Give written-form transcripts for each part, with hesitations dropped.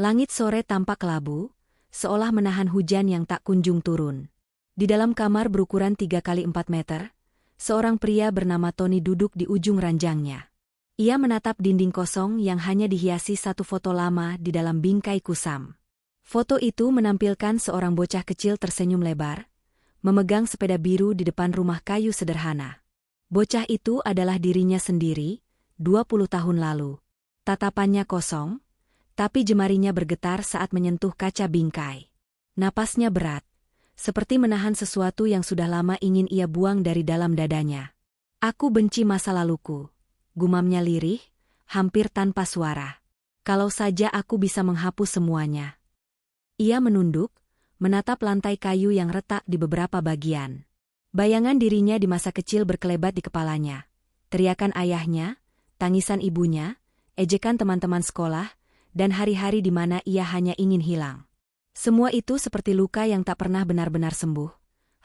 Langit sore tampak kelabu, seolah menahan hujan yang tak kunjung turun. Di dalam kamar berukuran 3 kali 4 meter, seorang pria bernama Tony duduk di ujung ranjangnya. Ia menatap dinding kosong yang hanya dihiasi satu foto lama di dalam bingkai kusam. Foto itu menampilkan seorang bocah kecil tersenyum lebar, memegang sepeda biru di depan rumah kayu sederhana. Bocah itu adalah dirinya sendiri, 20 tahun lalu. Tatapannya kosong, tapi jemarinya bergetar saat menyentuh kaca bingkai. Napasnya berat, seperti menahan sesuatu yang sudah lama ingin ia buang dari dalam dadanya. "Aku benci masa laluku," gumamnya lirih, hampir tanpa suara. "Kalau saja aku bisa menghapus semuanya." Ia menunduk, menatap lantai kayu yang retak di beberapa bagian. Bayangan dirinya di masa kecil berkelebat di kepalanya. Teriakan ayahnya, tangisan ibunya, ejekan teman-teman sekolah, dan hari-hari di mana ia hanya ingin hilang. Semua itu seperti luka yang tak pernah benar-benar sembuh,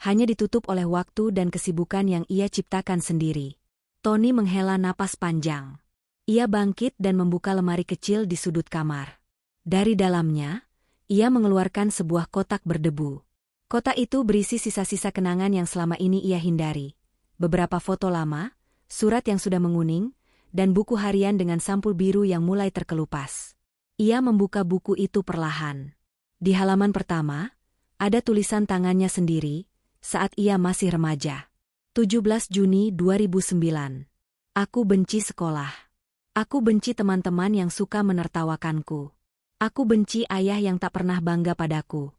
hanya ditutup oleh waktu dan kesibukan yang ia ciptakan sendiri. Tony menghela napas panjang. Ia bangkit dan membuka lemari kecil di sudut kamar. Dari dalamnya, ia mengeluarkan sebuah kotak berdebu. Kotak itu berisi sisa-sisa kenangan yang selama ini ia hindari. Beberapa foto lama, surat yang sudah menguning, dan buku harian dengan sampul biru yang mulai terkelupas. Ia membuka buku itu perlahan. Di halaman pertama, ada tulisan tangannya sendiri, saat ia masih remaja. 17 Juni 2009. Aku benci sekolah. Aku benci teman-teman yang suka menertawakanku. Aku benci ayah yang tak pernah bangga padaku.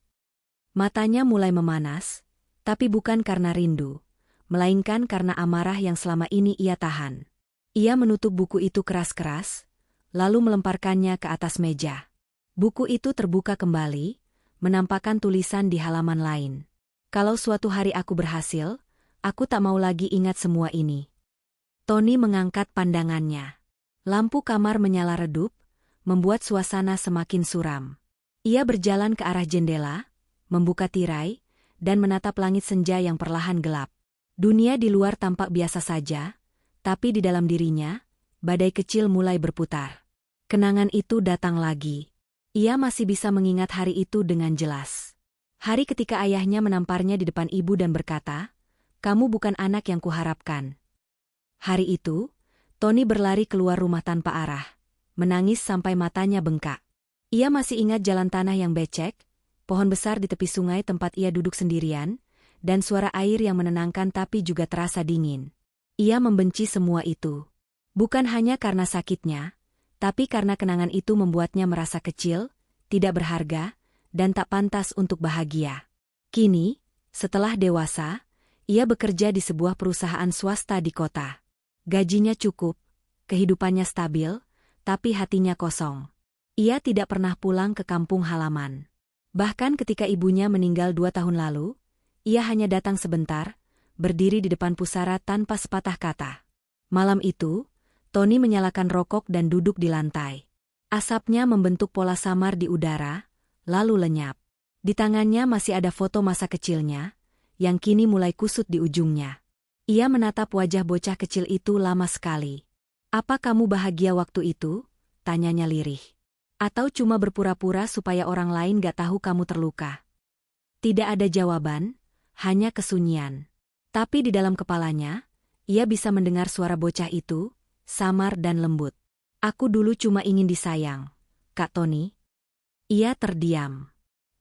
Matanya mulai memanas, tapi bukan karena rindu, melainkan karena amarah yang selama ini ia tahan. Ia menutup buku itu keras-keras, lalu melemparkannya ke atas meja. Buku itu terbuka kembali, menampakkan tulisan di halaman lain. "Kalau suatu hari aku berhasil, aku tak mau lagi ingat semua ini." Tony mengangkat pandangannya. Lampu kamar menyala redup, membuat suasana semakin suram. Ia berjalan ke arah jendela, membuka tirai, dan menatap langit senja yang perlahan gelap. Dunia di luar tampak biasa saja, tapi di dalam dirinya, badai kecil mulai berputar. Kenangan itu datang lagi. Ia masih bisa mengingat hari itu dengan jelas. Hari ketika ayahnya menamparnya di depan ibu dan berkata, "Kamu bukan anak yang kuharapkan." Hari itu, Tony berlari keluar rumah tanpa arah, menangis sampai matanya bengkak. Ia masih ingat jalan tanah yang becek, pohon besar di tepi sungai tempat ia duduk sendirian, dan suara air yang menenangkan tapi juga terasa dingin. Ia membenci semua itu. Bukan hanya karena sakitnya, tapi karena kenangan itu membuatnya merasa kecil, tidak berharga, dan tak pantas untuk bahagia. Kini, setelah dewasa, ia bekerja di sebuah perusahaan swasta di kota. Gajinya cukup, kehidupannya stabil, tapi hatinya kosong. Ia tidak pernah pulang ke kampung halaman. Bahkan ketika ibunya meninggal 2 tahun lalu, ia hanya datang sebentar, berdiri di depan pusara tanpa sepatah kata. Malam itu, Tony menyalakan rokok dan duduk di lantai. Asapnya membentuk pola samar di udara, lalu lenyap. Di tangannya masih ada foto masa kecilnya, yang kini mulai kusut di ujungnya. Ia menatap wajah bocah kecil itu lama sekali. "Apa kamu bahagia waktu itu?" tanyanya lirih. "Atau cuma berpura-pura supaya orang lain gak tahu kamu terluka?" Tidak ada jawaban, hanya kesunyian. Tapi di dalam kepalanya, ia bisa mendengar suara bocah itu, samar dan lembut. "Aku dulu cuma ingin disayang, Kak Tony." Ia terdiam.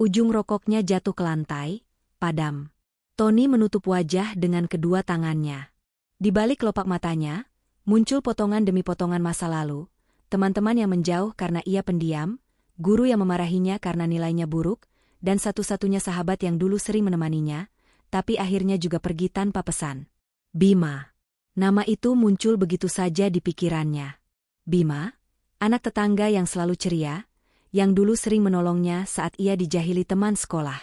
Ujung rokoknya jatuh ke lantai, padam. Tony menutup wajah dengan kedua tangannya. Di balik kelopak matanya, muncul potongan demi potongan masa lalu. Teman-teman yang menjauh karena ia pendiam, guru yang memarahinya karena nilainya buruk, dan satu-satunya sahabat yang dulu sering menemaninya, tapi akhirnya juga pergi tanpa pesan. Bima. Nama itu muncul begitu saja di pikirannya. Bima, anak tetangga yang selalu ceria, yang dulu sering menolongnya saat ia dijahili teman sekolah.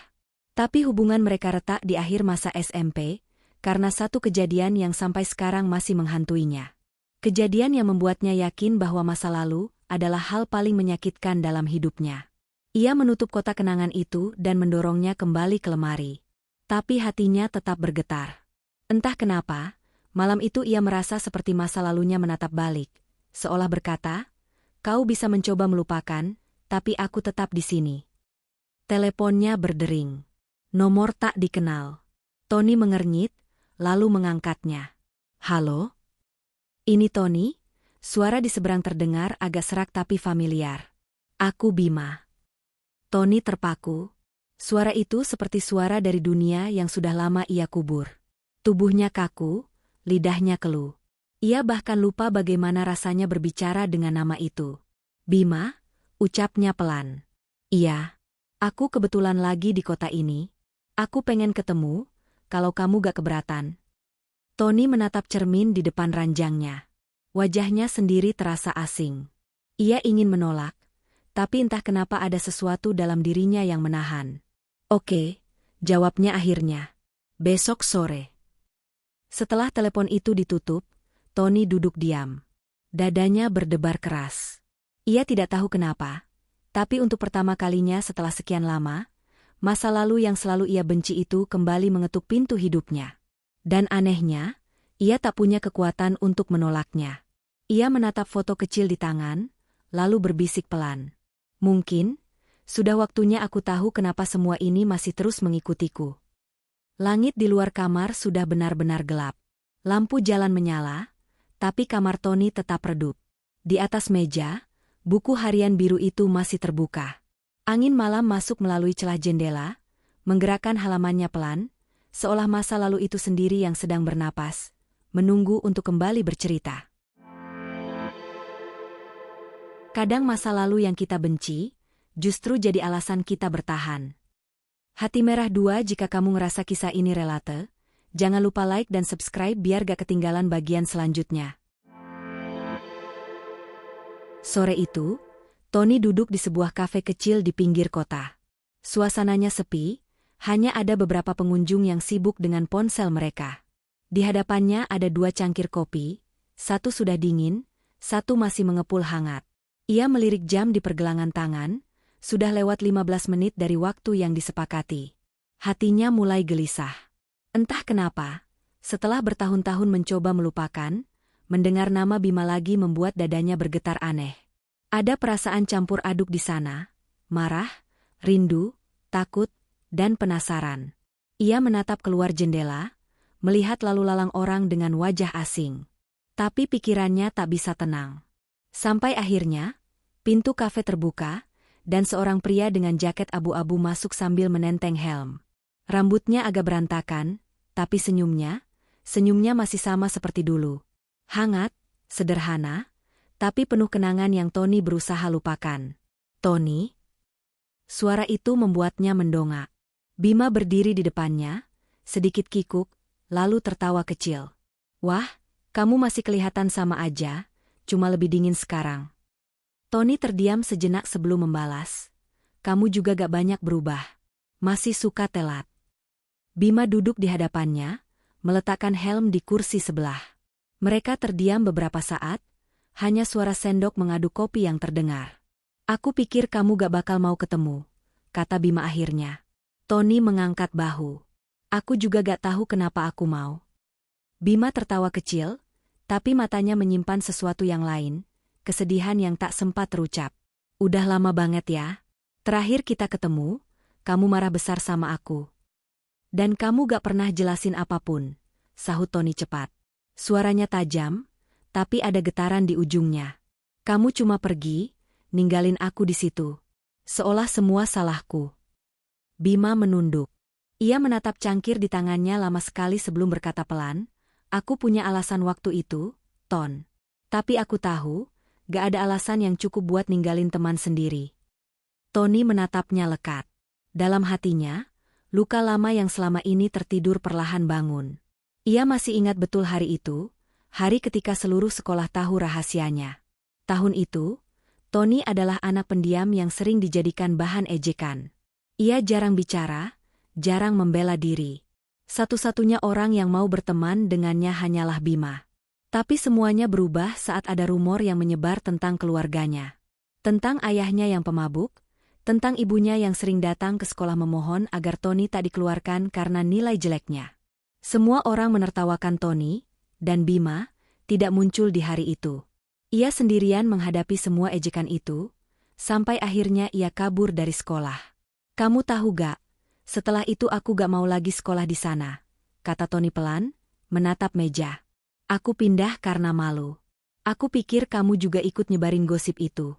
Tapi hubungan mereka retak di akhir masa SMP, karena satu kejadian yang sampai sekarang masih menghantuinya. Kejadian yang membuatnya yakin bahwa masa lalu adalah hal paling menyakitkan dalam hidupnya. Ia menutup kotak kenangan itu dan mendorongnya kembali ke lemari. Tapi hatinya tetap bergetar. Entah kenapa, malam itu ia merasa seperti masa lalunya menatap balik, seolah berkata, "Kau bisa mencoba melupakan, tapi aku tetap di sini. Teleponnya berdering. Nomor tak dikenal. Tony mengernyit, lalu mengangkatnya. Halo? Ini Tony? Suara di seberang terdengar agak serak tapi familiar. Aku Bima. Tony terpaku. Suara itu seperti suara dari dunia yang sudah lama ia kubur. Tubuhnya kaku, lidahnya keluh. Ia bahkan lupa bagaimana rasanya berbicara dengan nama itu. Bima, ucapnya pelan. Iya. Aku kebetulan lagi di kota ini. Aku pengen ketemu, kalau kamu gak keberatan. Tony menatap cermin di depan ranjangnya. Wajahnya sendiri terasa asing. Ia ingin menolak, tapi entah kenapa ada sesuatu dalam dirinya yang menahan. Oke, jawabnya akhirnya. Besok sore. Setelah telepon itu ditutup, Tony duduk diam. Dadanya berdebar keras. Ia tidak tahu kenapa, tapi untuk pertama kalinya setelah sekian lama, masa lalu yang selalu ia benci itu kembali mengetuk pintu hidupnya. Dan anehnya, ia tak punya kekuatan untuk menolaknya. Ia menatap foto kecil di tangan, lalu berbisik pelan. Mungkin, sudah waktunya aku tahu kenapa semua ini masih terus mengikutiku. Langit di luar kamar sudah benar-benar gelap. Lampu jalan menyala, tapi kamar Tony tetap redup. Di atas meja, buku harian biru itu masih terbuka. Angin malam masuk melalui celah jendela, menggerakkan halamannya pelan, seolah masa lalu itu sendiri yang sedang bernapas, menunggu untuk kembali bercerita. Kadang masa lalu yang kita benci, justru jadi alasan kita bertahan. Hati Merah 2. Jika kamu ngerasa kisah ini relate, jangan lupa like dan subscribe biar gak ketinggalan bagian selanjutnya. Sore itu, Tony duduk di sebuah kafe kecil di pinggir kota. Suasananya sepi, hanya ada beberapa pengunjung yang sibuk dengan ponsel mereka. Di hadapannya ada 2 cangkir kopi, satu sudah dingin, satu masih mengepul hangat. Ia melirik jam di pergelangan tangan, sudah lewat 15 menit dari waktu yang disepakati. Hatinya mulai gelisah. Entah kenapa, setelah bertahun-tahun mencoba melupakan, mendengar nama Bima lagi membuat dadanya bergetar aneh. Ada perasaan campur aduk di sana, marah, rindu, takut, dan penasaran. Ia menatap keluar jendela, melihat lalu lalang orang dengan wajah asing. Tapi pikirannya tak bisa tenang. Sampai akhirnya, pintu kafe terbuka, dan seorang pria dengan jaket abu-abu masuk sambil menenteng helm. Rambutnya agak berantakan, tapi senyumnya masih sama seperti dulu. Hangat, sederhana, tapi penuh kenangan yang Tony berusaha lupakan. Tony? Suara itu membuatnya mendongak. Bima berdiri di depannya, sedikit kikuk, lalu tertawa kecil. Wah, kamu masih kelihatan sama aja, cuma lebih dingin sekarang. Tony terdiam sejenak sebelum membalas. Kamu juga gak banyak berubah. Masih suka telat. Bima duduk di hadapannya, meletakkan helm di kursi sebelah. Mereka terdiam beberapa saat, hanya suara sendok mengaduk kopi yang terdengar. Aku pikir kamu gak bakal mau ketemu, kata Bima akhirnya. Tony mengangkat bahu. Aku juga gak tahu kenapa aku mau. Bima tertawa kecil, tapi matanya menyimpan sesuatu yang lain, kesedihan yang tak sempat terucap. Udah lama banget ya. Terakhir kita ketemu, kamu marah besar sama aku. Dan kamu gak pernah jelasin apapun, sahut Tony cepat. Suaranya tajam, tapi ada getaran di ujungnya. Kamu cuma pergi, ninggalin aku di situ. Seolah semua salahku. Bima menunduk. Ia menatap cangkir di tangannya lama sekali sebelum berkata pelan, aku punya alasan waktu itu, Ton. Tapi aku tahu, gak ada alasan yang cukup buat ninggalin teman sendiri. Tony menatapnya lekat. Dalam hatinya, luka lama yang selama ini tertidur perlahan bangun. Ia masih ingat betul hari itu, hari ketika seluruh sekolah tahu rahasianya. Tahun itu, Tony adalah anak pendiam yang sering dijadikan bahan ejekan. Ia jarang bicara, jarang membela diri. Satu-satunya orang yang mau berteman dengannya hanyalah Bima. Tapi semuanya berubah saat ada rumor yang menyebar tentang keluarganya. Tentang ayahnya yang pemabuk, tentang ibunya yang sering datang ke sekolah memohon agar Tony tak dikeluarkan karena nilai jeleknya. Semua orang menertawakan Tony, dan Bima tidak muncul di hari itu. Ia sendirian menghadapi semua ejekan itu, sampai akhirnya ia kabur dari sekolah. Kamu tahu gak, setelah itu aku gak mau lagi sekolah di sana, kata Tony pelan, menatap meja. Aku pindah karena malu. Aku pikir kamu juga ikut nyebarin gosip itu.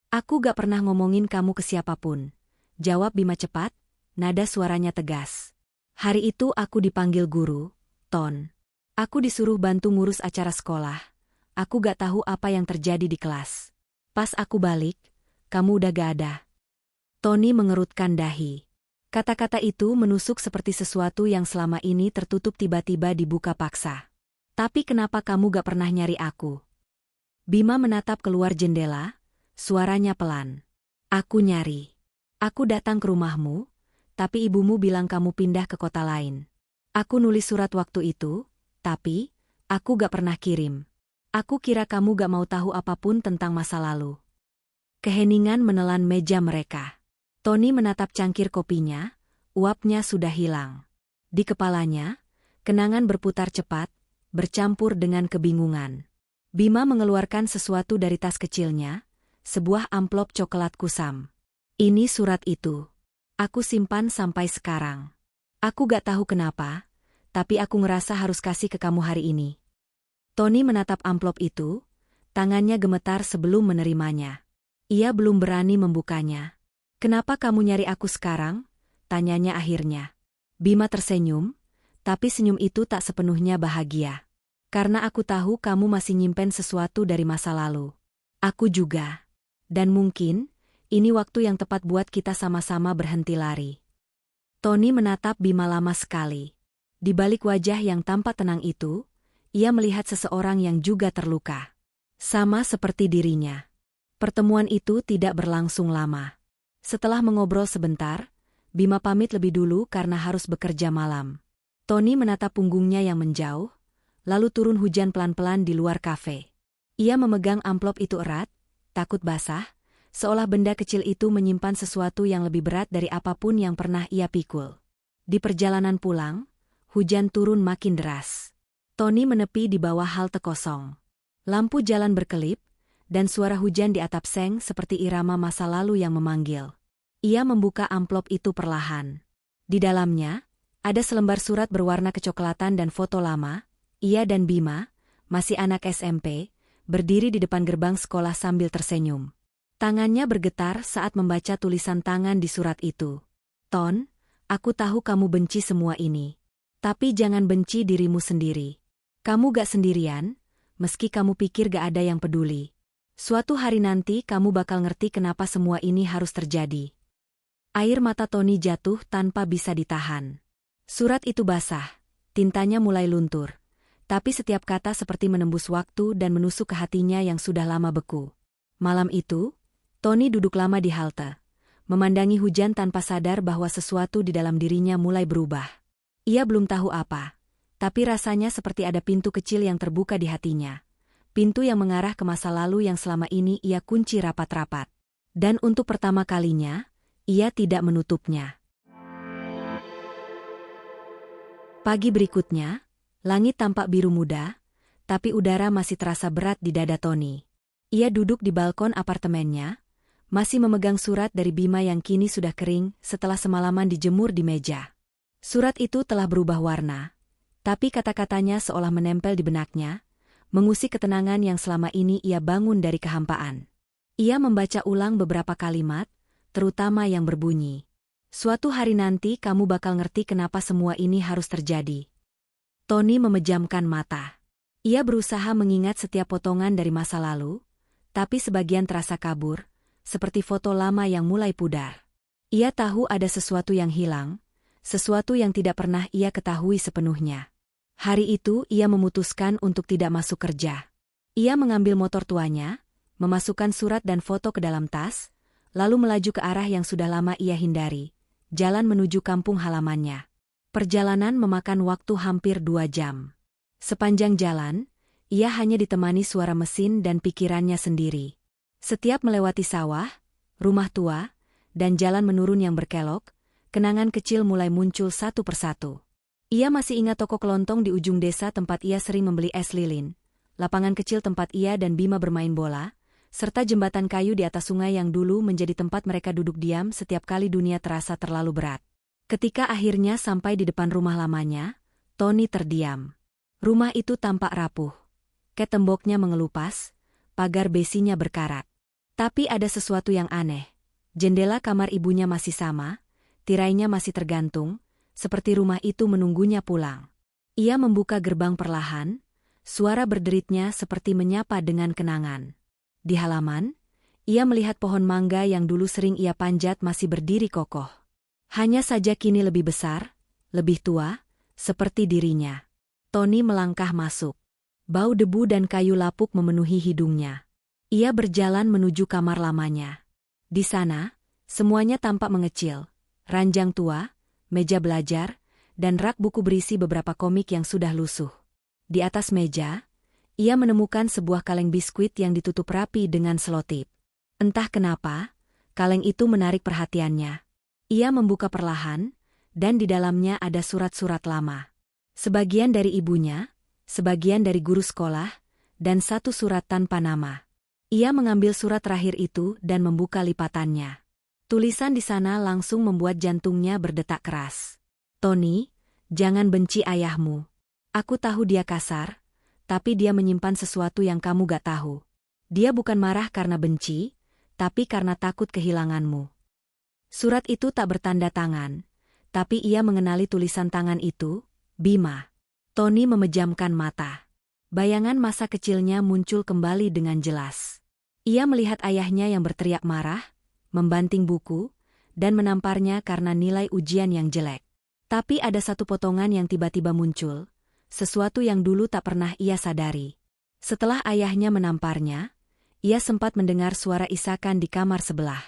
Aku gak pernah ngomongin kamu ke siapapun, jawab Bima cepat, nada suaranya tegas. Hari itu aku dipanggil guru, Ton. Aku disuruh bantu ngurus acara sekolah. Aku gak tahu apa yang terjadi di kelas. Pas aku balik, kamu udah gak ada. Tony mengerutkan dahi. Kata-kata itu menusuk seperti sesuatu yang selama ini tertutup tiba-tiba dibuka paksa. Tapi kenapa kamu gak pernah nyari aku? Bima menatap keluar jendela, suaranya pelan. Aku nyari. Aku datang ke rumahmu, tapi ibumu bilang kamu pindah ke kota lain. Aku nulis surat waktu itu, tapi aku gak pernah kirim. Aku kira kamu gak mau tahu apapun tentang masa lalu. Keheningan menelan meja mereka. Tony menatap cangkir kopinya, uapnya sudah hilang. Di kepalanya, kenangan berputar cepat, bercampur dengan kebingungan. Bima mengeluarkan sesuatu dari tas kecilnya, sebuah amplop coklat kusam. Ini surat itu. Aku simpan sampai sekarang. Aku gak tahu kenapa, tapi aku ngerasa harus kasih ke kamu hari ini. Tony menatap amplop itu, tangannya gemetar sebelum menerimanya. Ia belum berani membukanya. Kenapa kamu nyari aku sekarang? Tanyanya akhirnya. Bima tersenyum, tapi senyum itu tak sepenuhnya bahagia. Karena aku tahu kamu masih nyimpen sesuatu dari masa lalu. Aku juga. Dan mungkin, ini waktu yang tepat buat kita sama-sama berhenti lari. Tony menatap Bima lama sekali. Di balik wajah yang tampak tenang itu, ia melihat seseorang yang juga terluka. Sama seperti dirinya. Pertemuan itu tidak berlangsung lama. Setelah mengobrol sebentar, Bima pamit lebih dulu karena harus bekerja malam. Tony menatap punggungnya yang menjauh, lalu turun hujan pelan-pelan di luar kafe. Ia memegang amplop itu erat, takut basah, seolah benda kecil itu menyimpan sesuatu yang lebih berat dari apapun yang pernah ia pikul. Di perjalanan pulang, hujan turun makin deras. Tony menepi di bawah halte kosong. Lampu jalan berkelip, dan suara hujan di atap seng seperti irama masa lalu yang memanggil. Ia membuka amplop itu perlahan. Di dalamnya, ada selembar surat berwarna kecoklatan dan foto lama. Ia dan Bima, masih anak SMP, berdiri di depan gerbang sekolah sambil tersenyum. Tangannya bergetar saat membaca tulisan tangan di surat itu. Ton, aku tahu kamu benci semua ini. Tapi jangan benci dirimu sendiri. Kamu gak sendirian, meski kamu pikir gak ada yang peduli. Suatu hari nanti kamu bakal ngerti kenapa semua ini harus terjadi. Air mata Tony jatuh tanpa bisa ditahan. Surat itu basah, tintanya mulai luntur. Tapi setiap kata seperti menembus waktu dan menusuk ke hatinya yang sudah lama beku. Malam itu, Tony duduk lama di halte, memandangi hujan tanpa sadar bahwa sesuatu di dalam dirinya mulai berubah. Ia belum tahu apa, tapi rasanya seperti ada pintu kecil yang terbuka di hatinya. Pintu yang mengarah ke masa lalu yang selama ini ia kunci rapat-rapat. Dan untuk pertama kalinya, ia tidak menutupnya. Pagi berikutnya, langit tampak biru muda, tapi udara masih terasa berat di dada Tony. Ia duduk di balkon apartemennya, masih memegang surat dari Bima yang kini sudah kering setelah semalaman dijemur di meja. Surat itu telah berubah warna, tapi kata-katanya seolah menempel di benaknya, mengusik ketenangan yang selama ini ia bangun dari kehampaan. Ia membaca ulang beberapa kalimat, terutama yang berbunyi, "Suatu hari nanti kamu bakal ngerti kenapa semua ini harus terjadi." Tony memejamkan mata. Ia berusaha mengingat setiap potongan dari masa lalu, tapi sebagian terasa kabur, seperti foto lama yang mulai pudar. Ia tahu ada sesuatu yang hilang, sesuatu yang tidak pernah ia ketahui sepenuhnya. Hari itu ia memutuskan untuk tidak masuk kerja. Ia mengambil motor tuanya, memasukkan surat dan foto ke dalam tas, lalu melaju ke arah yang sudah lama ia hindari, jalan menuju kampung halamannya. Perjalanan memakan waktu hampir 2 jam. Sepanjang jalan, ia hanya ditemani suara mesin dan pikirannya sendiri. Setiap melewati sawah, rumah tua, dan jalan menurun yang berkelok, kenangan kecil mulai muncul satu persatu. Ia masih ingat toko kelontong di ujung desa tempat ia sering membeli es lilin, lapangan kecil tempat ia dan Bima bermain bola, serta jembatan kayu di atas sungai yang dulu menjadi tempat mereka duduk diam setiap kali dunia terasa terlalu berat. Ketika akhirnya sampai di depan rumah lamanya, Tony terdiam. Rumah itu tampak rapuh. Temboknya mengelupas, pagar besinya berkarat. Tapi ada sesuatu yang aneh. Jendela kamar ibunya masih sama, tirainya masih tergantung, seperti rumah itu menunggunya pulang. Ia membuka gerbang perlahan, suara berderitnya seperti menyapa dengan kenangan. Di halaman, ia melihat pohon mangga yang dulu sering ia panjat masih berdiri kokoh. Hanya saja kini lebih besar, lebih tua, seperti dirinya. Tony melangkah masuk. Bau debu dan kayu lapuk memenuhi hidungnya. Ia berjalan menuju kamar lamanya. Di sana, semuanya tampak mengecil. Ranjang tua, meja belajar, dan rak buku berisi beberapa komik yang sudah lusuh. Di atas meja, ia menemukan sebuah kaleng biskuit yang ditutup rapi dengan selotip. Entah kenapa, kaleng itu menarik perhatiannya. Ia membuka perlahan, dan di dalamnya ada surat-surat lama. Sebagian dari ibunya, sebagian dari guru sekolah, dan satu surat tanpa nama. Ia mengambil surat terakhir itu dan membuka lipatannya. Tulisan di sana langsung membuat jantungnya berdetak keras. Tony, jangan benci ayahmu. Aku tahu dia kasar, tapi dia menyimpan sesuatu yang kamu gak tahu. Dia bukan marah karena benci, tapi karena takut kehilanganmu. Surat itu tak bertanda tangan, tapi ia mengenali tulisan tangan itu, Bima. Tony memejamkan mata. Bayangan masa kecilnya muncul kembali dengan jelas. Ia melihat ayahnya yang berteriak marah, membanting buku, dan menamparnya karena nilai ujian yang jelek. Tapi ada satu potongan yang tiba-tiba muncul, sesuatu yang dulu tak pernah ia sadari. Setelah ayahnya menamparnya, ia sempat mendengar suara isakan di kamar sebelah.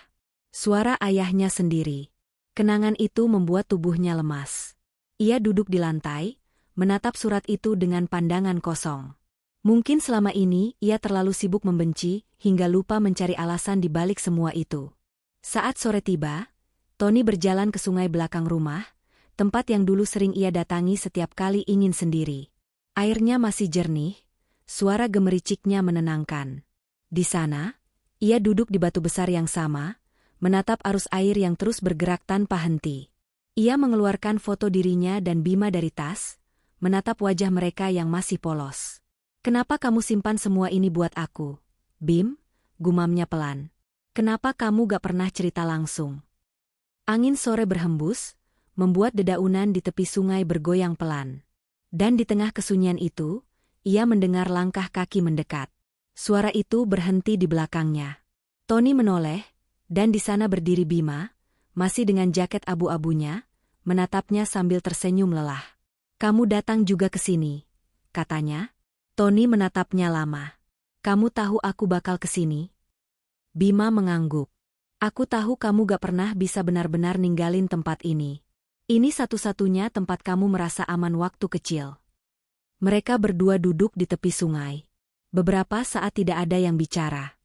Suara ayahnya sendiri. Kenangan itu membuat tubuhnya lemas. Ia duduk di lantai, menatap surat itu dengan pandangan kosong. Mungkin selama ini ia terlalu sibuk membenci, hingga lupa mencari alasan di balik semua itu. Saat sore tiba, Tony berjalan ke sungai belakang rumah, tempat yang dulu sering ia datangi setiap kali ingin sendiri. Airnya masih jernih, suara gemericiknya menenangkan. Di sana, ia duduk di batu besar yang sama, menatap arus air yang terus bergerak tanpa henti. Ia mengeluarkan foto dirinya dan Bima dari tas, menatap wajah mereka yang masih polos. "Kenapa kamu simpan semua ini buat aku, Bim?" gumamnya pelan. "Kenapa kamu gak pernah cerita langsung?" Angin sore berhembus, membuat dedaunan di tepi sungai bergoyang pelan. Dan di tengah kesunyian itu, ia mendengar langkah kaki mendekat. Suara itu berhenti di belakangnya. Tony menoleh, dan di sana berdiri Bima, masih dengan jaket abu-abunya, menatapnya sambil tersenyum lelah. "Kamu datang juga ke sini," katanya. Tony menatapnya lama. "Kamu tahu aku bakal ke sini?" Bima mengangguk. "Aku tahu kamu gak pernah bisa benar-benar ninggalin tempat ini. Ini satu-satunya tempat kamu merasa aman waktu kecil." Mereka berdua duduk di tepi sungai. Beberapa saat tidak ada yang bicara.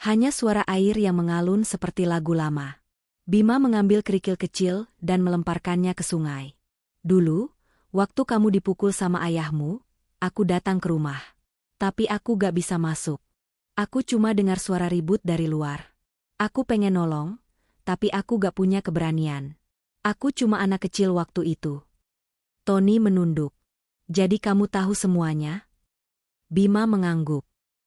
Hanya suara air yang mengalun seperti lagu lama. Bima mengambil kerikil kecil dan melemparkannya ke sungai. "Dulu, waktu kamu dipukul sama ayahmu, aku datang ke rumah. Tapi aku gak bisa masuk. Aku cuma dengar suara ribut dari luar. Aku pengen nolong, tapi aku gak punya keberanian. Aku cuma anak kecil waktu itu." Tony menunduk. "Jadi kamu tahu semuanya?" Bima mengangguk.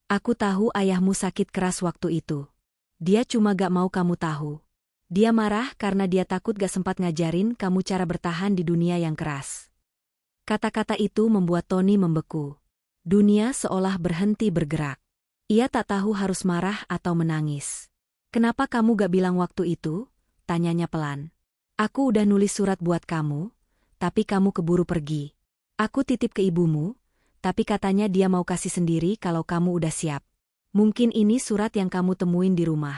"Aku tahu ayahmu sakit keras waktu itu. Dia cuma gak mau kamu tahu. Dia marah karena dia takut gak sempat ngajarin kamu cara bertahan di dunia yang keras." Kata-kata itu membuat Tony membeku. Dunia seolah berhenti bergerak. Ia tak tahu harus marah atau menangis. "Kenapa kamu gak bilang waktu itu?" tanyanya pelan. "Aku udah nulis surat buat kamu, tapi kamu keburu pergi. Aku titip ke ibumu, tapi katanya dia mau kasih sendiri kalau kamu udah siap. Mungkin ini surat yang kamu temuin di rumah."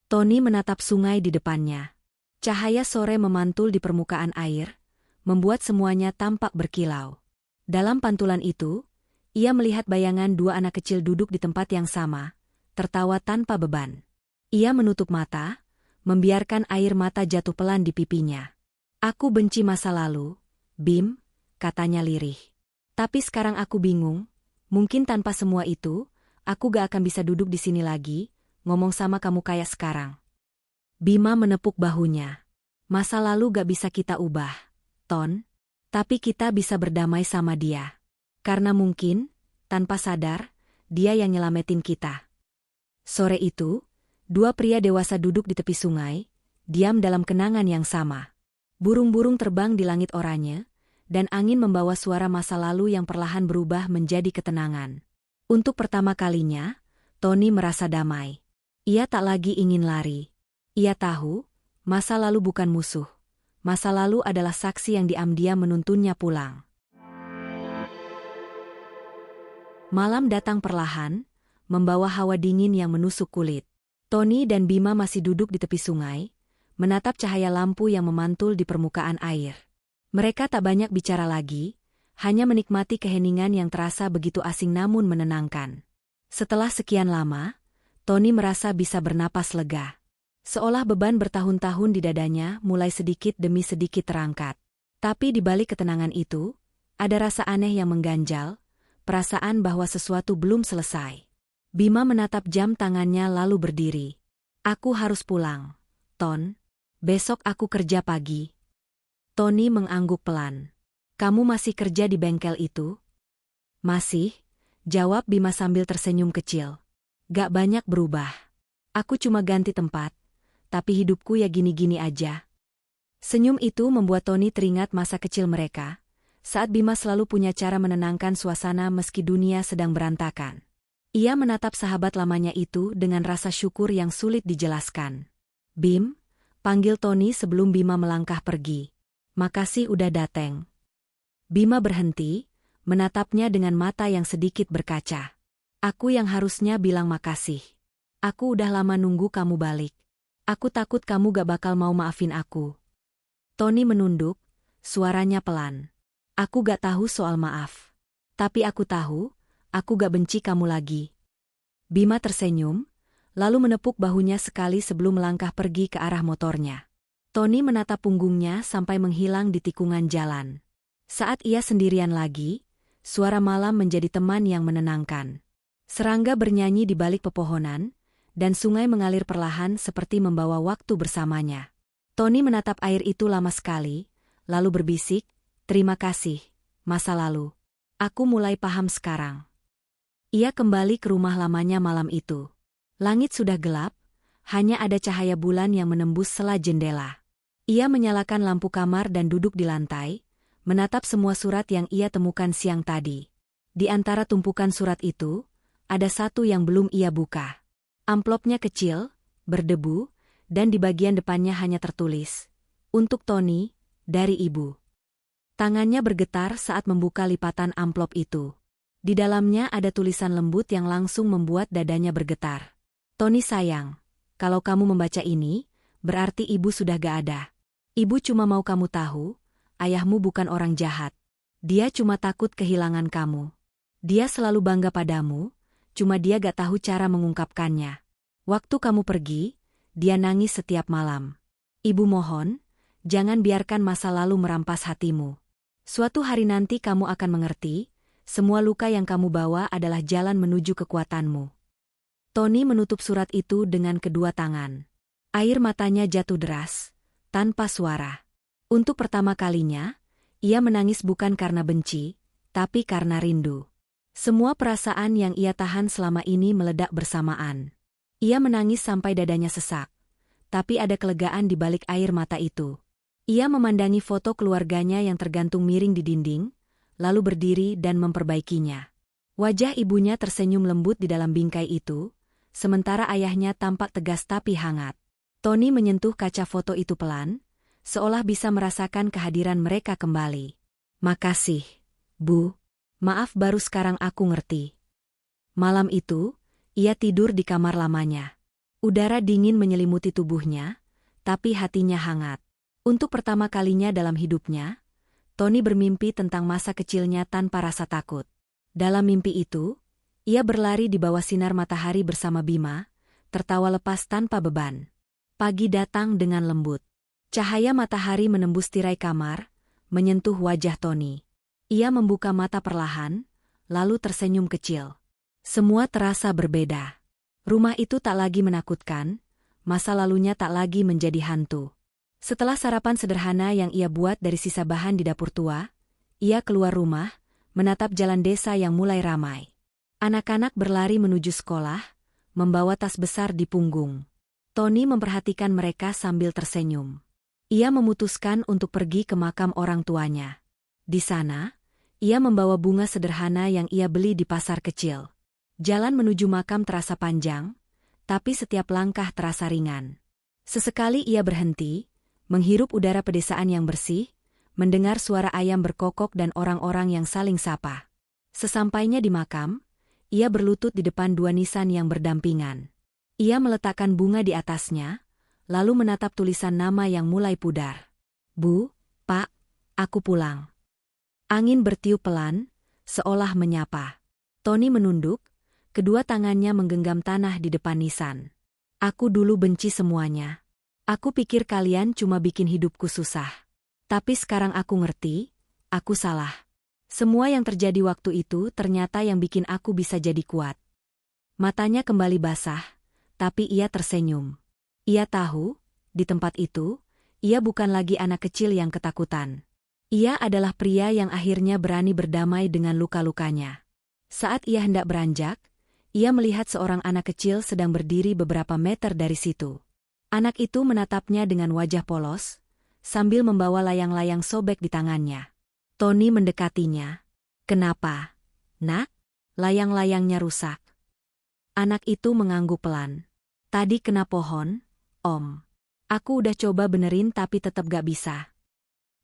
Tony menatap sungai di depannya. Cahaya sore memantul di permukaan air, membuat semuanya tampak berkilau. Dalam pantulan itu, ia melihat bayangan dua anak kecil duduk di tempat yang sama, tertawa tanpa beban. Ia menutup mata, membiarkan air mata jatuh pelan di pipinya. "Aku benci masa lalu, Bim," katanya lirih. "Tapi sekarang aku bingung, mungkin tanpa semua itu, aku gak akan bisa duduk di sini lagi, ngomong sama kamu kayak sekarang. Bima menepuk bahunya. Masa lalu gak bisa kita ubah, Ton. Tapi kita bisa berdamai sama dia. Karena mungkin, tanpa sadar, dia yang nyelamatin kita. Sore itu, dua pria dewasa duduk di tepi sungai, diam dalam kenangan yang sama. Burung-burung terbang di langit oranye, dan angin membawa suara masa lalu yang perlahan berubah menjadi ketenangan. Untuk pertama kalinya, Tony merasa damai. Ia tak lagi ingin lari. Ia tahu, masa lalu bukan musuh. Masa lalu adalah saksi yang diam-diam menuntunnya pulang. Malam datang perlahan, membawa hawa dingin yang menusuk kulit. Tony dan Bima masih duduk di tepi sungai, menatap cahaya lampu yang memantul di permukaan air. Mereka tak banyak bicara lagi, hanya menikmati keheningan yang terasa begitu asing namun menenangkan. Setelah sekian lama, Tony merasa bisa bernapas lega. Seolah beban bertahun-tahun di dadanya mulai sedikit demi sedikit terangkat. Tapi di balik ketenangan itu, ada rasa aneh yang mengganjal, perasaan bahwa sesuatu belum selesai. Bima menatap jam tangannya lalu berdiri. Aku harus pulang, Ton. Besok aku kerja pagi. Tony mengangguk pelan. Kamu masih kerja di bengkel itu? Masih, jawab Bima sambil tersenyum kecil. Gak banyak berubah. Aku cuma ganti tempat. Tapi hidupku ya gini-gini aja. Senyum itu membuat Tony teringat masa kecil mereka, saat Bima selalu punya cara menenangkan suasana meski dunia sedang berantakan. Ia menatap sahabat lamanya itu dengan rasa syukur yang sulit dijelaskan. Bim, panggil Tony sebelum Bima melangkah pergi. Makasih udah dateng. Bima berhenti, menatapnya dengan mata yang sedikit berkaca. Aku yang harusnya bilang makasih. Aku udah lama nunggu kamu balik. Aku takut kamu gak bakal mau maafin aku. Tony menunduk, suaranya pelan. Aku gak tahu soal maaf. Tapi aku tahu, aku gak benci kamu lagi. Bima tersenyum, lalu menepuk bahunya sekali sebelum melangkah pergi ke arah motornya. Tony menatap punggungnya sampai menghilang di tikungan jalan. Saat ia sendirian lagi, suara malam menjadi teman yang menenangkan. Serangga bernyanyi di balik pepohonan, dan sungai mengalir perlahan seperti membawa waktu bersamanya. Tony menatap air itu lama sekali, lalu berbisik, terima kasih, masa lalu. Aku mulai paham sekarang. Ia kembali ke rumah lamanya malam itu. Langit sudah gelap, hanya ada cahaya bulan yang menembus sela jendela. Ia menyalakan lampu kamar dan duduk di lantai, menatap semua surat yang ia temukan siang tadi. Di antara tumpukan surat itu, ada satu yang belum ia buka. Amplopnya kecil, berdebu, dan di bagian depannya hanya tertulis, "Untuk Tony, dari Ibu." Tangannya bergetar saat membuka lipatan amplop itu. Di dalamnya ada tulisan lembut yang langsung membuat dadanya bergetar. Tony sayang, kalau kamu membaca ini, berarti Ibu sudah gak ada. Ibu cuma mau kamu tahu, ayahmu bukan orang jahat. Dia cuma takut kehilangan kamu. Dia selalu bangga padamu, cuma dia gak tahu cara mengungkapkannya. Waktu kamu pergi, dia nangis setiap malam. Ibu mohon, jangan biarkan masa lalu merampas hatimu. Suatu hari nanti kamu akan mengerti, semua luka yang kamu bawa adalah jalan menuju kekuatanmu. Tony menutup surat itu dengan kedua tangan. Air matanya jatuh deras, tanpa suara. Untuk pertama kalinya, ia menangis bukan karena benci, tapi karena rindu. Semua perasaan yang ia tahan selama ini meledak bersamaan. Ia menangis sampai dadanya sesak. Tapi ada kelegaan di balik air mata itu. Ia memandangi foto keluarganya yang tergantung miring di dinding, lalu berdiri dan memperbaikinya. Wajah ibunya tersenyum lembut di dalam bingkai itu, sementara ayahnya tampak tegas tapi hangat. Tony menyentuh kaca foto itu pelan, seolah bisa merasakan kehadiran mereka kembali. Makasih, Bu. Maaf baru sekarang aku ngerti. Malam itu, ia tidur di kamar lamanya. Udara dingin menyelimuti tubuhnya, tapi hatinya hangat. Untuk pertama kalinya dalam hidupnya, Tony bermimpi tentang masa kecilnya tanpa rasa takut. Dalam mimpi itu, ia berlari di bawah sinar matahari bersama Bima, tertawa lepas tanpa beban. Pagi datang dengan lembut. Cahaya matahari menembus tirai kamar, menyentuh wajah Tony. Ia membuka mata perlahan, lalu tersenyum kecil. Semua terasa berbeda. Rumah itu tak lagi menakutkan, masa lalunya tak lagi menjadi hantu. Setelah sarapan sederhana yang ia buat dari sisa bahan di dapur tua, ia keluar rumah, menatap jalan desa yang mulai ramai. Anak-anak berlari menuju sekolah, membawa tas besar di punggung. Tony memperhatikan mereka sambil tersenyum. Ia memutuskan untuk pergi ke makam orang tuanya. Di sana, ia membawa bunga sederhana yang ia beli di pasar kecil. Jalan menuju makam terasa panjang, tapi setiap langkah terasa ringan. Sesekali ia berhenti, menghirup udara pedesaan yang bersih, mendengar suara ayam berkokok dan orang-orang yang saling sapa. Sesampainya di makam, ia berlutut di depan dua nisan yang berdampingan. Ia meletakkan bunga di atasnya, lalu menatap tulisan nama yang mulai pudar. Bu, Pak, aku pulang. Angin bertiup pelan, seolah menyapa. Tony menunduk, kedua tangannya menggenggam tanah di depan nisan. Aku dulu benci semuanya. Aku pikir kalian cuma bikin hidupku susah. Tapi sekarang aku ngerti, aku salah. Semua yang terjadi waktu itu ternyata yang bikin aku bisa jadi kuat. Matanya kembali basah, tapi ia tersenyum. Ia tahu, di tempat itu, ia bukan lagi anak kecil yang ketakutan. Ia adalah pria yang akhirnya berani berdamai dengan luka-lukanya. Saat ia hendak beranjak, ia melihat seorang anak kecil sedang berdiri beberapa meter dari situ. Anak itu menatapnya dengan wajah polos, sambil membawa layang-layang sobek di tangannya. Tony mendekatinya. Kenapa, Nak? Layang-layangnya rusak. Anak itu mengangguk pelan. Tadi kena pohon, Om. Aku udah coba benerin tapi tetap gak bisa.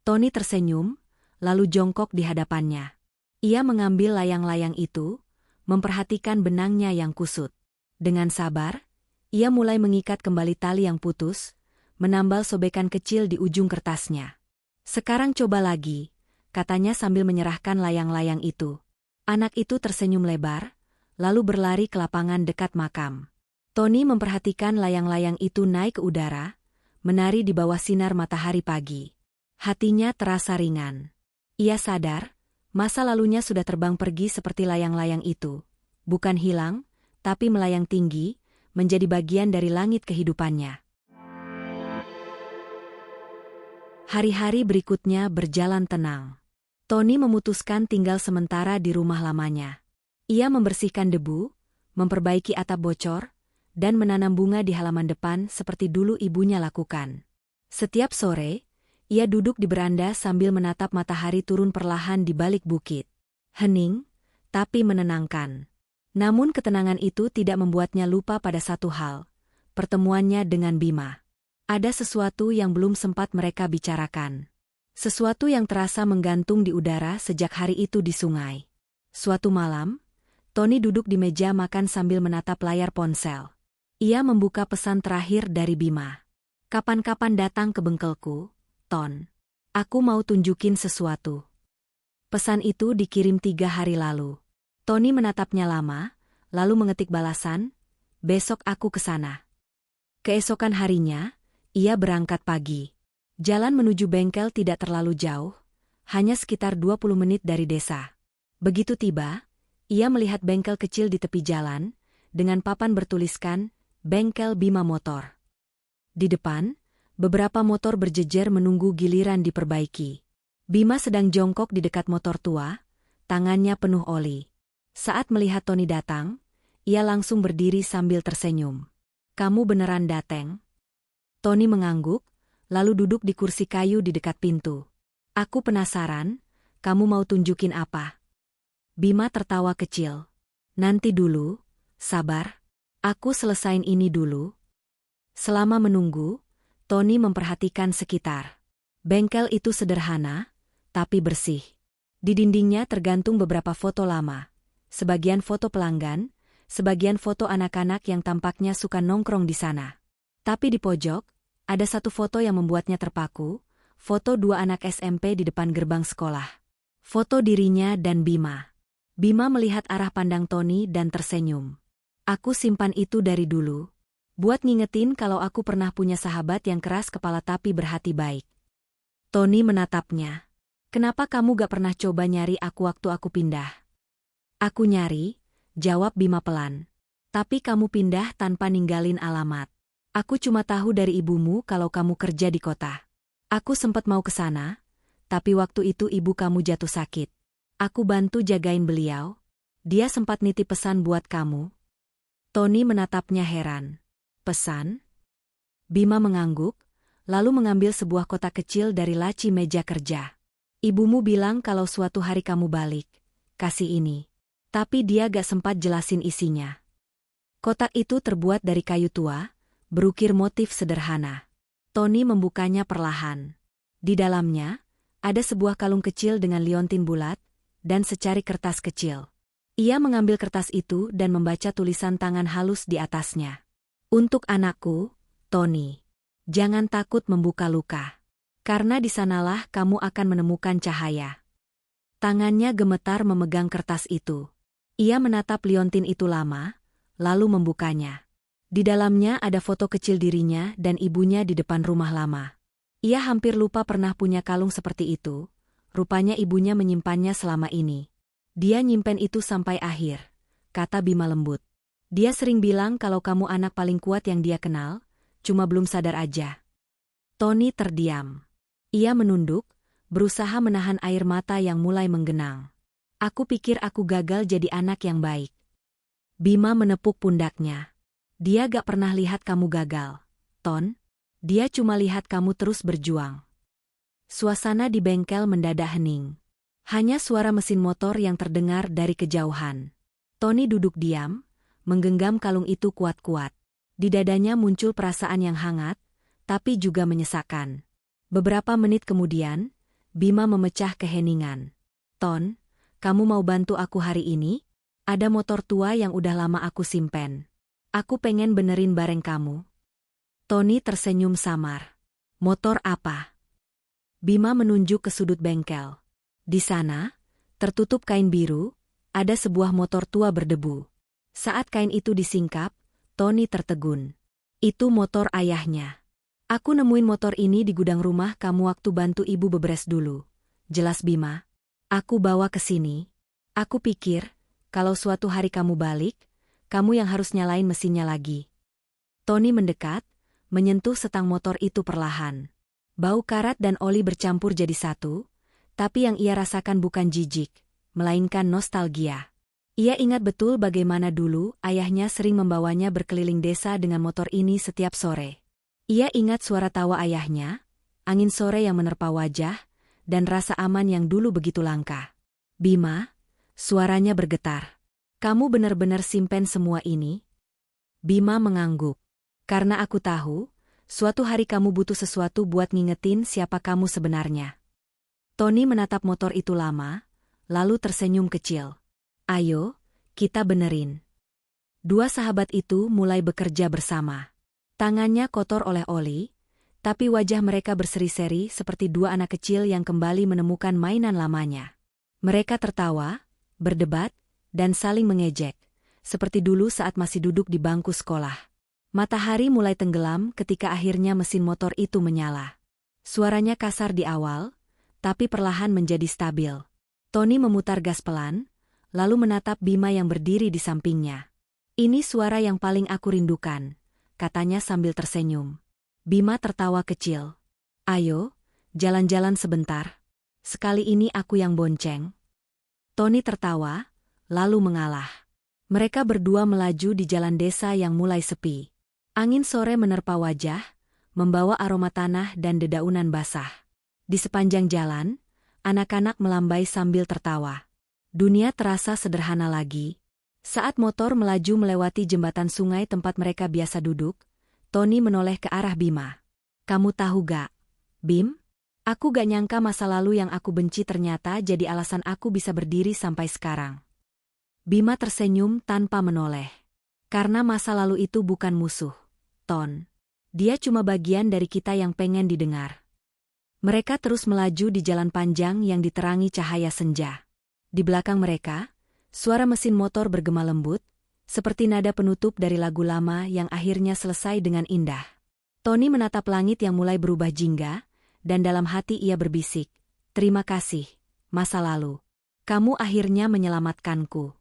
Tony tersenyum, lalu jongkok di hadapannya. Ia mengambil layang-layang itu, memperhatikan benangnya yang kusut. Dengan sabar, ia mulai mengikat kembali tali yang putus, menambal sobekan kecil di ujung kertasnya. Sekarang coba lagi, katanya sambil menyerahkan layang-layang itu. Anak itu tersenyum lebar, lalu berlari ke lapangan dekat makam. Tony memperhatikan layang-layang itu naik ke udara, menari di bawah sinar matahari pagi. Hatinya terasa ringan. Ia sadar, masa lalunya sudah terbang pergi seperti layang-layang itu. Bukan hilang, tapi melayang tinggi, menjadi bagian dari langit kehidupannya. Hari-hari berikutnya berjalan tenang. Tony memutuskan tinggal sementara di rumah lamanya. Ia membersihkan debu, memperbaiki atap bocor, dan menanam bunga di halaman depan seperti dulu ibunya lakukan. Setiap sore, ia duduk di beranda sambil menatap matahari turun perlahan di balik bukit. Hening, tapi menenangkan. Namun ketenangan itu tidak membuatnya lupa pada satu hal, pertemuannya dengan Bima. Ada sesuatu yang belum sempat mereka bicarakan. Sesuatu yang terasa menggantung di udara sejak hari itu di sungai. Suatu malam, Tony duduk di meja makan sambil menatap layar ponsel. Ia membuka pesan terakhir dari Bima. Kapan-kapan datang ke bengkelku, Ton. Aku mau tunjukin sesuatu. Pesan itu dikirim 3 hari lalu. Tony menatapnya lama, lalu mengetik balasan, besok aku ke sana. Keesokan harinya, ia berangkat pagi. Jalan menuju bengkel tidak terlalu jauh, hanya sekitar 20 menit dari desa. Begitu tiba, ia melihat bengkel kecil di tepi jalan, dengan papan bertuliskan, Bengkel Bima Motor. Di depan, beberapa motor berjejer menunggu giliran diperbaiki. Bima sedang jongkok di dekat motor tua, tangannya penuh oli. Saat melihat Tony datang, ia langsung berdiri sambil tersenyum. Kamu beneran dateng? Tony mengangguk, lalu duduk di kursi kayu di dekat pintu. Aku penasaran, kamu mau tunjukin apa? Bima tertawa kecil. Nanti dulu, sabar. Aku selesain ini dulu. Selama menunggu, Tony memperhatikan sekitar. Bengkel itu sederhana, tapi bersih. Di dindingnya tergantung beberapa foto lama. Sebagian foto pelanggan, sebagian foto anak-anak yang tampaknya suka nongkrong di sana. Tapi di pojok, ada satu foto yang membuatnya terpaku, foto 2 anak SMP di depan gerbang sekolah. Foto dirinya dan Bima. Bima melihat arah pandang Tony dan tersenyum. Aku simpan itu dari dulu. Buat ngingetin kalau aku pernah punya sahabat yang keras kepala tapi berhati baik. Tony menatapnya. Kenapa kamu gak pernah coba nyari aku waktu aku pindah? Aku nyari, jawab Bima pelan. Tapi kamu pindah tanpa ninggalin alamat. Aku cuma tahu dari ibumu kalau kamu kerja di kota. Aku sempat mau ke sana, tapi waktu itu ibu kamu jatuh sakit. Aku bantu jagain beliau. Dia sempat nitip pesan buat kamu. Tony menatapnya heran. Pesan? Bima mengangguk, lalu mengambil sebuah kotak kecil dari laci meja kerja. Ibumu bilang kalau suatu hari kamu balik, kasih ini. Tapi dia gak sempat jelasin isinya. Kotak itu terbuat dari kayu tua, berukir motif sederhana. Tony membukanya perlahan. Di dalamnya, ada sebuah kalung kecil dengan liontin bulat, dan secari kertas kecil. Ia mengambil kertas itu dan membaca tulisan tangan halus di atasnya. Untuk anakku, Tony, jangan takut membuka luka. Karena di sanalah kamu akan menemukan cahaya. Tangannya gemetar memegang kertas itu. Ia menatap liontin itu lama, lalu membukanya. Di dalamnya ada foto kecil dirinya dan ibunya di depan rumah lama. Ia hampir lupa pernah punya kalung seperti itu. Rupanya ibunya menyimpannya selama ini. Dia nyimpen itu sampai akhir, kata Bima lembut. Dia sering bilang kalau kamu anak paling kuat yang dia kenal, cuma belum sadar aja. Tony terdiam. Ia menunduk, berusaha menahan air mata yang mulai menggenang. Aku pikir aku gagal jadi anak yang baik. Bima menepuk pundaknya. Dia gak pernah lihat kamu gagal, Ton. Dia cuma lihat kamu terus berjuang. Suasana di bengkel mendadak hening. Hanya suara mesin motor yang terdengar dari kejauhan. Tony duduk diam, menggenggam kalung itu kuat-kuat. Di dadanya muncul perasaan yang hangat, tapi juga menyesakkan. Beberapa menit kemudian, Bima memecah keheningan. Ton, kamu mau bantu aku hari ini? Ada motor tua yang udah lama aku simpen. Aku pengen benerin bareng kamu. Tony tersenyum samar. Motor apa? Bima menunjuk ke sudut bengkel. Di sana, tertutup kain biru, ada sebuah motor tua berdebu. Saat kain itu disingkap, Tony tertegun. Itu motor ayahnya. Aku nemuin motor ini di gudang rumah kamu waktu bantu ibu beberes dulu. Jelas Bima. Aku bawa ke sini. Aku pikir, kalau suatu hari kamu balik, kamu yang harus nyalain mesinnya lagi. Tony mendekat, menyentuh setang motor itu perlahan. Bau karat dan oli bercampur jadi satu, tapi yang ia rasakan bukan jijik, melainkan nostalgia. Ia ingat betul bagaimana dulu ayahnya sering membawanya berkeliling desa dengan motor ini setiap sore. Ia ingat suara tawa ayahnya, angin sore yang menerpa wajah, dan rasa aman yang dulu begitu langka. Bima, suaranya bergetar. Kamu benar-benar simpen semua ini? Bima mengangguk. Karena aku tahu, suatu hari kamu butuh sesuatu buat ngingetin siapa kamu sebenarnya. Tony menatap motor itu lama, lalu tersenyum kecil. Ayo, kita benerin. Dua sahabat itu mulai bekerja bersama. Tangannya kotor oleh oli, tapi wajah mereka berseri-seri seperti dua anak kecil yang kembali menemukan mainan lamanya. Mereka tertawa, berdebat, dan saling mengejek, seperti dulu saat masih duduk di bangku sekolah. Matahari mulai tenggelam ketika akhirnya mesin motor itu menyala. Suaranya kasar di awal, tapi perlahan menjadi stabil. Tony memutar gas pelan, lalu menatap Bima yang berdiri di sampingnya. Ini suara yang paling aku rindukan, katanya sambil tersenyum. Bima tertawa kecil. Ayo, jalan-jalan sebentar. Sekali ini aku yang bonceng. Tony tertawa, lalu mengalah. Mereka berdua melaju di jalan desa yang mulai sepi. Angin sore menerpa wajah, membawa aroma tanah dan dedaunan basah. Di sepanjang jalan, anak-anak melambai sambil tertawa. Dunia terasa sederhana lagi. Saat motor melaju melewati jembatan sungai tempat mereka biasa duduk, Tony menoleh ke arah Bima. Kamu tahu gak, Bim? Aku gak nyangka masa lalu yang aku benci ternyata jadi alasan aku bisa berdiri sampai sekarang. Bima tersenyum tanpa menoleh. Karena masa lalu itu bukan musuh, Ton. Dia cuma bagian dari kita yang pengen didengar. Mereka terus melaju di jalan panjang yang diterangi cahaya senja. Di belakang mereka, suara mesin motor bergema lembut, seperti nada penutup dari lagu lama yang akhirnya selesai dengan indah. Tony menatap langit yang mulai berubah jingga, dan dalam hati ia berbisik, terima kasih, masa lalu. Kamu akhirnya menyelamatkanku.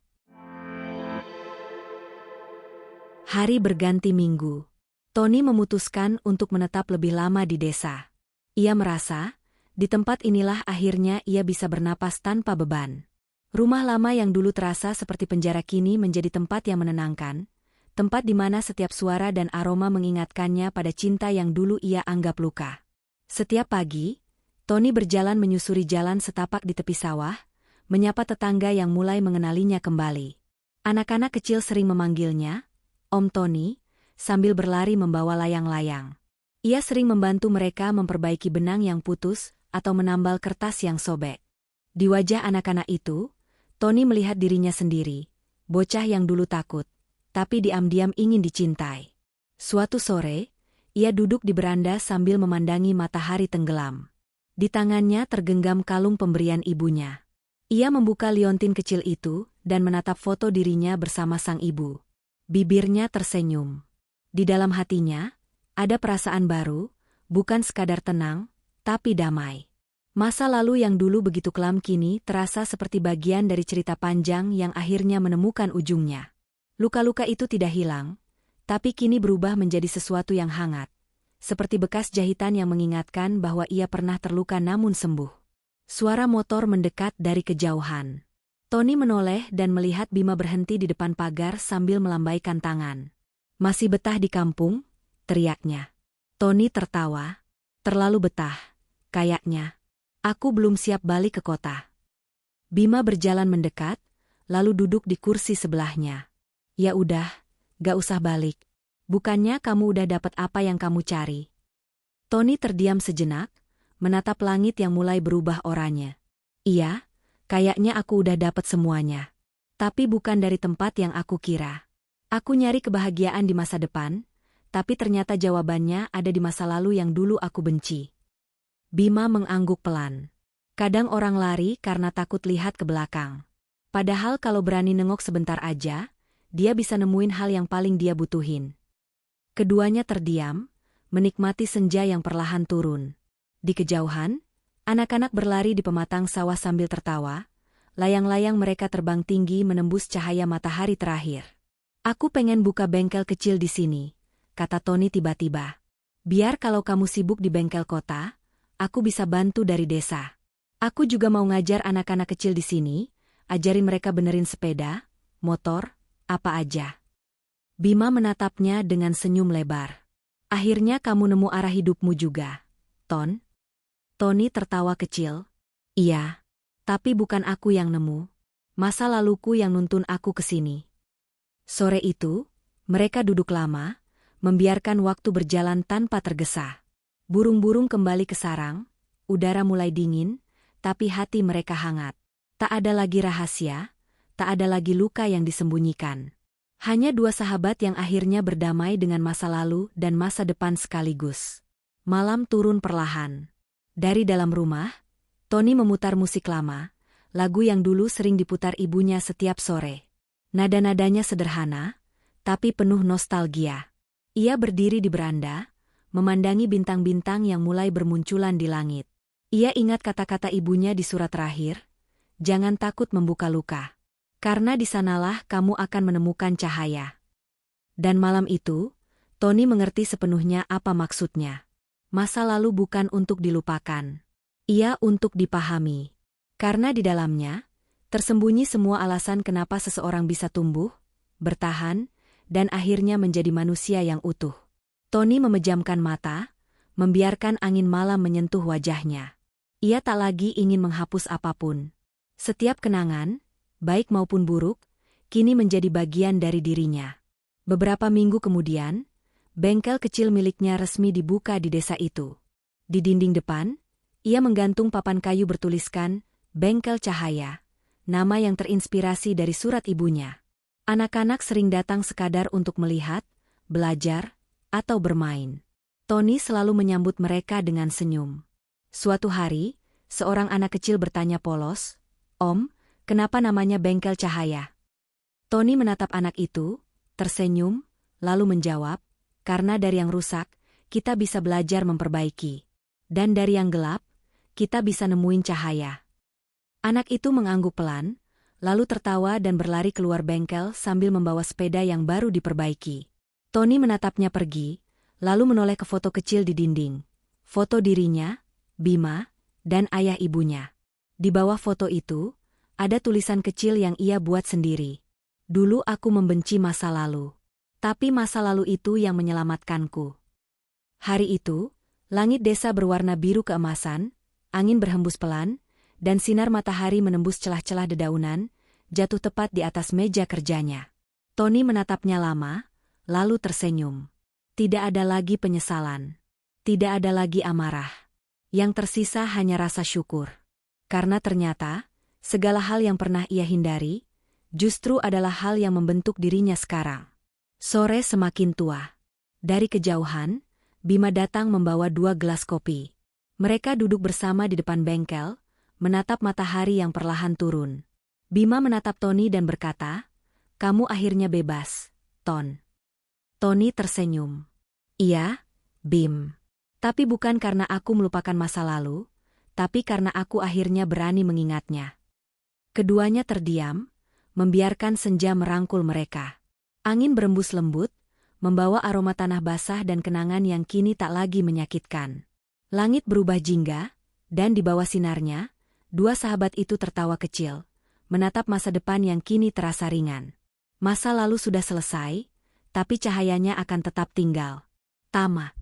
Hari berganti minggu. Tony memutuskan untuk menetap lebih lama di desa. Ia merasa, di tempat inilah akhirnya ia bisa bernapas tanpa beban. Rumah lama yang dulu terasa seperti penjara kini menjadi tempat yang menenangkan, tempat di mana setiap suara dan aroma mengingatkannya pada cinta yang dulu ia anggap luka. Setiap pagi, Tony berjalan menyusuri jalan setapak di tepi sawah, menyapa tetangga yang mulai mengenalinya kembali. Anak-anak kecil sering memanggilnya, Om Tony, sambil berlari membawa layang-layang. Ia sering membantu mereka memperbaiki benang yang putus atau menambal kertas yang sobek. Di wajah anak-anak itu, Tony melihat dirinya sendiri, bocah yang dulu takut, tapi diam-diam ingin dicintai. Suatu sore, ia duduk di beranda sambil memandangi matahari tenggelam. Di tangannya tergenggam kalung pemberian ibunya. Ia membuka liontin kecil itu dan menatap foto dirinya bersama sang ibu. Bibirnya tersenyum. Di dalam hatinya, ada perasaan baru, bukan sekadar tenang, tapi damai. Masa lalu yang dulu begitu kelam kini terasa seperti bagian dari cerita panjang yang akhirnya menemukan ujungnya. Luka-luka itu tidak hilang, tapi kini berubah menjadi sesuatu yang hangat. Seperti bekas jahitan yang mengingatkan bahwa ia pernah terluka namun sembuh. Suara motor mendekat dari kejauhan. Tony menoleh dan melihat Bima berhenti di depan pagar sambil melambaikan tangan. "Masih betah di kampung?" teriaknya. Tony tertawa. "Terlalu betah, kayaknya. Aku belum siap balik ke kota." Bima berjalan mendekat, lalu duduk di kursi sebelahnya. "Ya udah, gak usah balik. Bukannya kamu udah dapat apa yang kamu cari?" Tony terdiam sejenak, menatap langit yang mulai berubah oranye. "Iya, kayaknya aku udah dapat semuanya. Tapi bukan dari tempat yang aku kira. Aku nyari kebahagiaan di masa depan, tapi ternyata jawabannya ada di masa lalu yang dulu aku benci." Bima mengangguk pelan. Kadang orang lari karena takut lihat ke belakang. Padahal kalau berani nengok sebentar aja, dia bisa nemuin hal yang paling dia butuhin. Keduanya terdiam, menikmati senja yang perlahan turun. Di kejauhan, anak-anak berlari di pematang sawah sambil tertawa, layang-layang mereka terbang tinggi menembus cahaya matahari terakhir. "Aku pengen buka bengkel kecil di sini," kata Tony tiba-tiba. "Biar kalau kamu sibuk di bengkel kota, aku bisa bantu dari desa. Aku juga mau ngajar anak-anak kecil di sini, ajarin mereka benerin sepeda, motor, apa aja." Bima menatapnya dengan senyum lebar. "Akhirnya kamu nemu arah hidupmu juga, Ton?" Tony tertawa kecil. "Iya, tapi bukan aku yang nemu. Masa laluku yang nuntun aku ke sini." Sore itu, mereka duduk lama, membiarkan waktu berjalan tanpa tergesa. Burung-burung kembali ke sarang, udara mulai dingin, tapi hati mereka hangat. Tak ada lagi rahasia, tak ada lagi luka yang disembunyikan. Hanya dua sahabat yang akhirnya berdamai dengan masa lalu dan masa depan sekaligus. Malam turun perlahan. Dari dalam rumah, Tony memutar musik lama, lagu yang dulu sering diputar ibunya setiap sore. Nada-nadanya sederhana, tapi penuh nostalgia. Ia berdiri di beranda, memandangi bintang-bintang yang mulai bermunculan di langit. Ia ingat kata-kata ibunya di surat terakhir, "Jangan takut membuka luka, karena di sanalah kamu akan menemukan cahaya." Dan malam itu, Tony mengerti sepenuhnya apa maksudnya. Masa lalu bukan untuk dilupakan. Ia untuk dipahami. Karena di dalamnya, tersembunyi semua alasan kenapa seseorang bisa tumbuh, bertahan, dan akhirnya menjadi manusia yang utuh. Tony memejamkan mata, membiarkan angin malam menyentuh wajahnya. Ia tak lagi ingin menghapus apapun. Setiap kenangan, baik maupun buruk, kini menjadi bagian dari dirinya. Beberapa minggu kemudian, bengkel kecil miliknya resmi dibuka di desa itu. Di dinding depan, ia menggantung papan kayu bertuliskan, "Bengkel Cahaya", nama yang terinspirasi dari surat ibunya. Anak-anak sering datang sekadar untuk melihat, belajar, atau bermain. Tony selalu menyambut mereka dengan senyum. Suatu hari, seorang anak kecil bertanya polos, "Om, kenapa namanya Bengkel Cahaya?" Tony menatap anak itu, tersenyum, lalu menjawab, "Karena dari yang rusak, kita bisa belajar memperbaiki. Dan dari yang gelap, kita bisa nemuin cahaya." Anak itu mengangguk pelan, lalu tertawa dan berlari keluar bengkel sambil membawa sepeda yang baru diperbaiki. Tony menatapnya pergi, lalu menoleh ke foto kecil di dinding. Foto dirinya, Bima, dan ayah ibunya. Di bawah foto itu, ada tulisan kecil yang ia buat sendiri. Dulu aku membenci masa lalu. Tapi masa lalu itu yang menyelamatkanku. Hari itu, langit desa berwarna biru keemasan, angin berhembus pelan, dan sinar matahari menembus celah-celah dedaunan, jatuh tepat di atas meja kerjanya. Tony menatapnya lama, lalu tersenyum. Tidak ada lagi penyesalan. Tidak ada lagi amarah. Yang tersisa hanya rasa syukur. Karena ternyata, segala hal yang pernah ia hindari, justru adalah hal yang membentuk dirinya sekarang. Sore semakin tua. Dari kejauhan, Bima datang membawa 2 gelas kopi. Mereka duduk bersama di depan bengkel, menatap matahari yang perlahan turun. Bima menatap Tony dan berkata, "Kamu akhirnya bebas, Ton." Tony tersenyum. "Iya, Bim. Tapi bukan karena aku melupakan masa lalu, tapi karena aku akhirnya berani mengingatnya." Keduanya terdiam, membiarkan senja merangkul mereka. Angin berembus lembut, membawa aroma tanah basah dan kenangan yang kini tak lagi menyakitkan. Langit berubah jingga, dan di bawah sinarnya, 2 sahabat itu tertawa kecil, menatap masa depan yang kini terasa ringan. Masa lalu sudah selesai, tapi cahayanya akan tetap tinggal. Tamat.